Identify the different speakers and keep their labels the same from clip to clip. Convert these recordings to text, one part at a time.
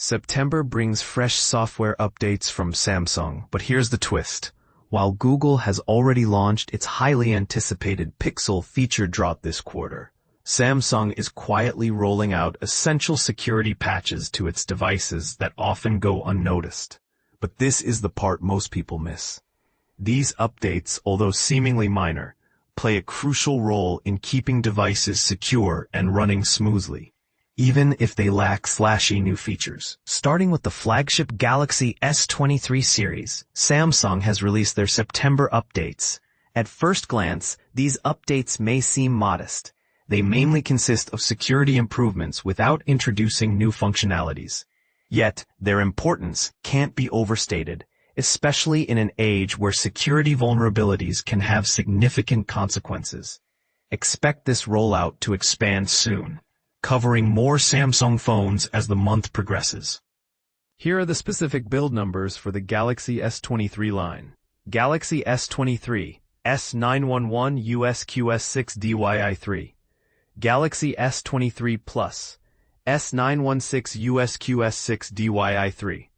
Speaker 1: September brings fresh software updates from Samsung, but here's the twist. While Google has already launched its highly anticipated Pixel feature drop this quarter, Samsung is quietly rolling out essential security patches to its devices that often go unnoticed. But this is the part most people miss. These updates, although seemingly minor, play a crucial role in keeping devices secure and running smoothly, even if they lack flashy new features. Starting with the flagship Galaxy S23 series, Samsung has released their September updates. At first glance, these updates may seem modest. They mainly consist of security improvements without introducing new functionalities. Yet, their importance can't be overstated, especially in an age where security vulnerabilities can have significant consequences. Expect this rollout to expand soon, covering more Samsung phones as the month progresses. Here are the specific build numbers for the Galaxy S23 line. Galaxy S23, S911 USQS6 DYI3. Galaxy S23 Plus, S916 USQS6 DYI3.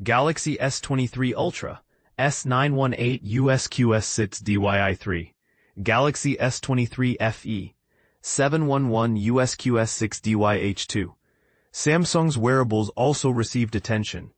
Speaker 1: Galaxy S23 Ultra, S918 USQS6 DYI3. Galaxy S23 FE, 711 USQS6 DYH2. Samsung's wearables also received attention.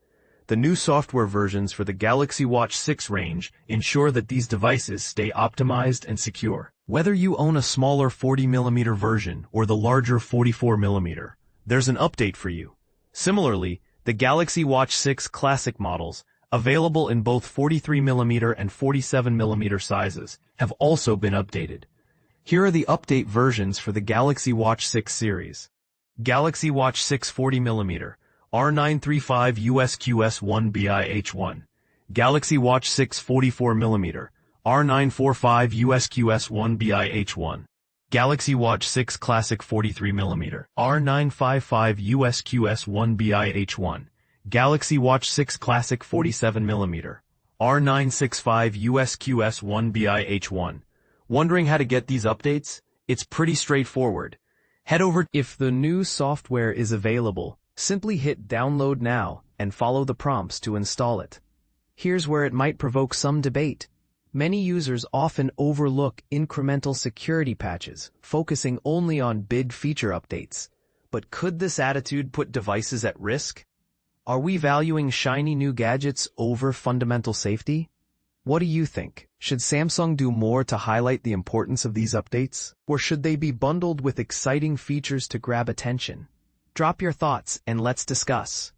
Speaker 1: The new software versions for the Galaxy Watch 6 range ensure that these devices stay optimized and secure. Whether you own a smaller 40mm version or the larger 44mm, there's an update for you. Similarly, the Galaxy Watch 6 Classic models, available in both 43mm and 47mm sizes, have also been updated. Here are the update versions for the Galaxy Watch 6 series. Galaxy Watch 6 40mm, R935 USQS1BIH1. Galaxy Watch 6 44mm, R945 USQS1BIH1. Galaxy Watch 6 Classic 43mm, R955 USQS1BIH1. Galaxy Watch 6 Classic 47mm, R965 USQS1BIH1. Wondering how to get these updates? It's pretty straightforward. Head over. If the new software is available, simply hit download now and follow the prompts to install it. Here's where it might provoke some debate. Many users often overlook incremental security patches, focusing only on big feature updates. But could this attitude put devices at risk? Are we valuing shiny new gadgets over fundamental safety? What do you think? Should Samsung do more to highlight the importance of these updates? Or should they be bundled with exciting features to grab attention? Drop your thoughts and let's discuss.